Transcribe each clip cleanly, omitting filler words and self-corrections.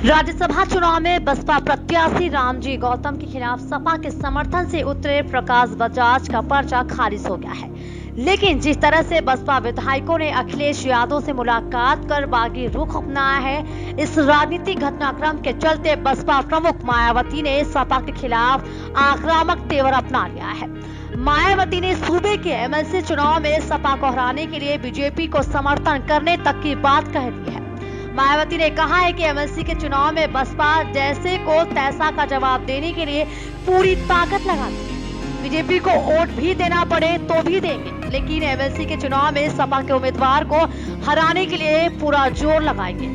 राज्यसभा चुनाव में बसपा प्रत्याशी रामजी गौतम के खिलाफ सपा के समर्थन से उतरे प्रकाश बजाज का पर्चा खारिज हो गया है। लेकिन जिस तरह से बसपा विधायकों ने अखिलेश यादव से मुलाकात कर बागी रुख अपनाया है, इस राजनीतिक घटनाक्रम के चलते बसपा प्रमुख मायावती ने सपा के खिलाफ आक्रामक तेवर अपना लिया है। मायावती ने सूबे के एमएलसी चुनाव में सपा को हराने के लिए बीजेपी को समर्थन करने तक की बात कह दी है। मायावती ने कहा है कि एमएलसी के चुनाव में बसपा जैसे को तैसा का जवाब देने के लिए पूरी ताकत लगाती है। बीजेपी को वोट भी देना पड़े तो भी देंगे, लेकिन एमएलसी के चुनाव में सपा के उम्मीदवार को हराने के लिए पूरा जोर लगाएंगे।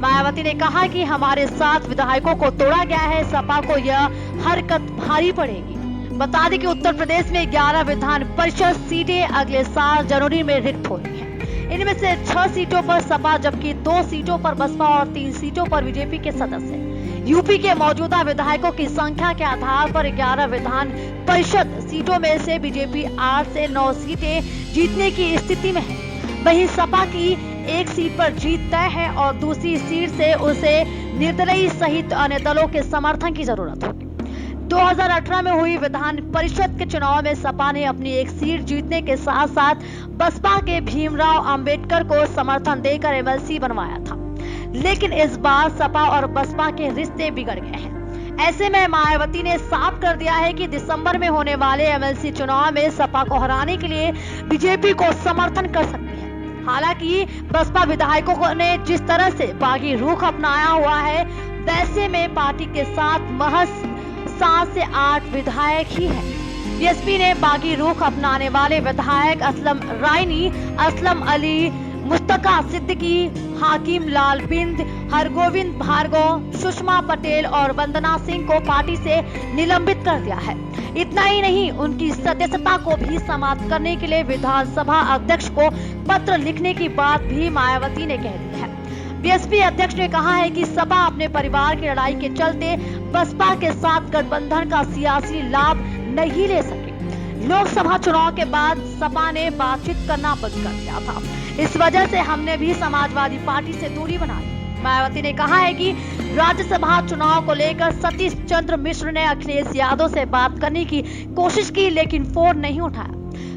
मायावती ने कहा कि हमारे 7 विधायकों को तोड़ा गया है, सपा को यह हरकत भारी पड़ेगी। बता दें कि उत्तर प्रदेश में 11 विधान परिषद सीटें अगले साल जनवरी में रिक्त हो रही है। इनमें से 6 सीटों पर सपा, जबकि 2 सीटों पर बसपा और 3 सीटों पर बीजेपी के सदस्य। यूपी के मौजूदा विधायकों की संख्या के आधार पर 11 विधान परिषद सीटों में से बीजेपी 8 से 9 सीटें जीतने की स्थिति में है। वहीं सपा की एक सीट पर जीत तय है और दूसरी सीट से उसे निर्दलीय सहित अन्य दलों के समर्थन की जरूरत होगी। 2018 में हुई विधान परिषद के चुनाव में सपा ने अपनी एक सीट जीतने के साथ साथ बसपा के भीमराव अंबेडकर को समर्थन देकर एमएलसी बनवाया था। लेकिन इस बार सपा और बसपा के रिश्ते बिगड़ गए हैं। ऐसे में मायावती ने साफ कर दिया है कि दिसंबर में होने वाले एमएलसी चुनाव में सपा को हराने के लिए बीजेपी को समर्थन कर सकती है। हालांकि बसपा विधायकों ने जिस तरह से बागी रुख अपनाया हुआ है, वैसे में पार्टी के साथ महज 7 से 8 विधायक ही हैं। बीएसपी ने बागी रुख अपनाने वाले विधायक असलम रायनी, असलम अली, मुस्तका सिद्दीकी, हाकिम लाल बिंद, हरगोविंद भार्गव, सुषमा पटेल और वंदना सिंह को पार्टी से निलंबित कर दिया है। इतना ही नहीं, उनकी सदस्यता को भी समाप्त करने के लिए विधानसभा अध्यक्ष को पत्र लिखने की बात भी मायावती ने कह दी है। बीएसपी अध्यक्ष ने कहा है कि सपा अपने परिवार की लड़ाई के चलते बसपा के साथ गठबंधन का सियासी लाभ नहीं ले सके। लोकसभा चुनाव के बाद सपा ने बातचीत करना बंद कर दिया था। इस वजह से हमने भी समाजवादी पार्टी से दूरी बना ली। मायावती ने कहा है कि राज्यसभा चुनाव को लेकर सतीश चंद्र मिश्र ने अखिलेश यादव से बात करने की कोशिश की, लेकिन फोन नहीं उठाया।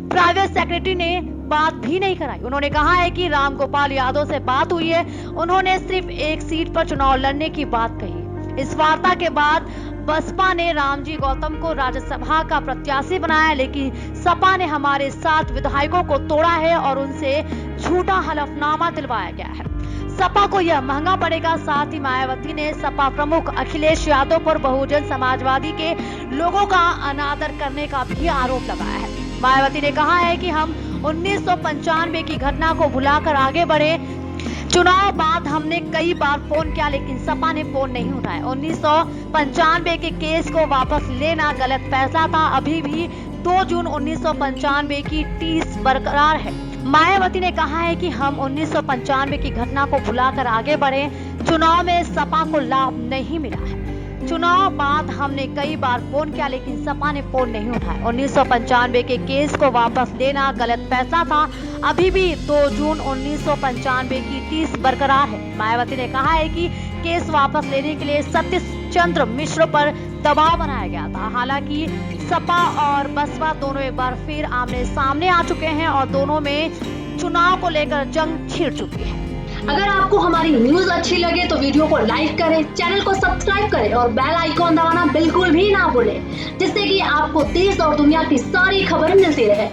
प्राइवेट सेक्रेटरी ने बात भी नहीं कराई। उन्होंने कहा है कि रामगोपाल यादव से बात हुई है, उन्होंने सिर्फ एक सीट पर चुनाव लड़ने की बात कही। इस वार्ता के बाद बसपा ने रामजी गौतम को राज्यसभा का प्रत्याशी बनाया, लेकिन सपा ने हमारे 7 विधायकों को तोड़ा है और उनसे झूठा हलफनामा दिलवाया गया है। सपा को यह महंगा पड़ेगा। साथ ही मायावती ने सपा प्रमुख अखिलेश यादव पर बहुजन समाजवादी के लोगों का अनादर करने का भी आरोप लगाया है। मायावती ने कहा है कि हम 1995 की घटना को भुलाकर आगे बढ़े। चुनाव बाद हमने कई बार फोन किया, लेकिन सपा ने फोन नहीं उठाया। 1995 के केस को वापस लेना गलत फैसला था। अभी भी 2 जून 1995 की टीस बरकरार है। मायावती ने कहा है कि हम 1995 की घटना को भुलाकर आगे बढ़े। चुनाव में सपा को लाभ नहीं मिला है। चुनाव बाद हमने कई बार फोन किया, लेकिन सपा ने फोन नहीं उठाया। 1995 के केस को वापस लेना गलत फैसला था। अभी भी 2 जून 1995 की टीस बरकरार है। मायावती ने कहा है कि केस वापस लेने के लिए सतीश चंद्र मिश्र पर दबाव बनाया गया था। हालांकि सपा और बसपा दोनों एक बार फिर आमने सामने आ चुके हैं और दोनों में चुनाव को लेकर जंग छिड़ चुकी है। अगर आपको हमारी न्यूज अच्छी लगे तो वीडियो को लाइक करें, चैनल को सब्सक्राइब करें और बेल आइकॉन दबाना बिल्कुल भी ना भूलें, जिससे कि आपको देश और दुनिया की सारी खबर मिलती रहे।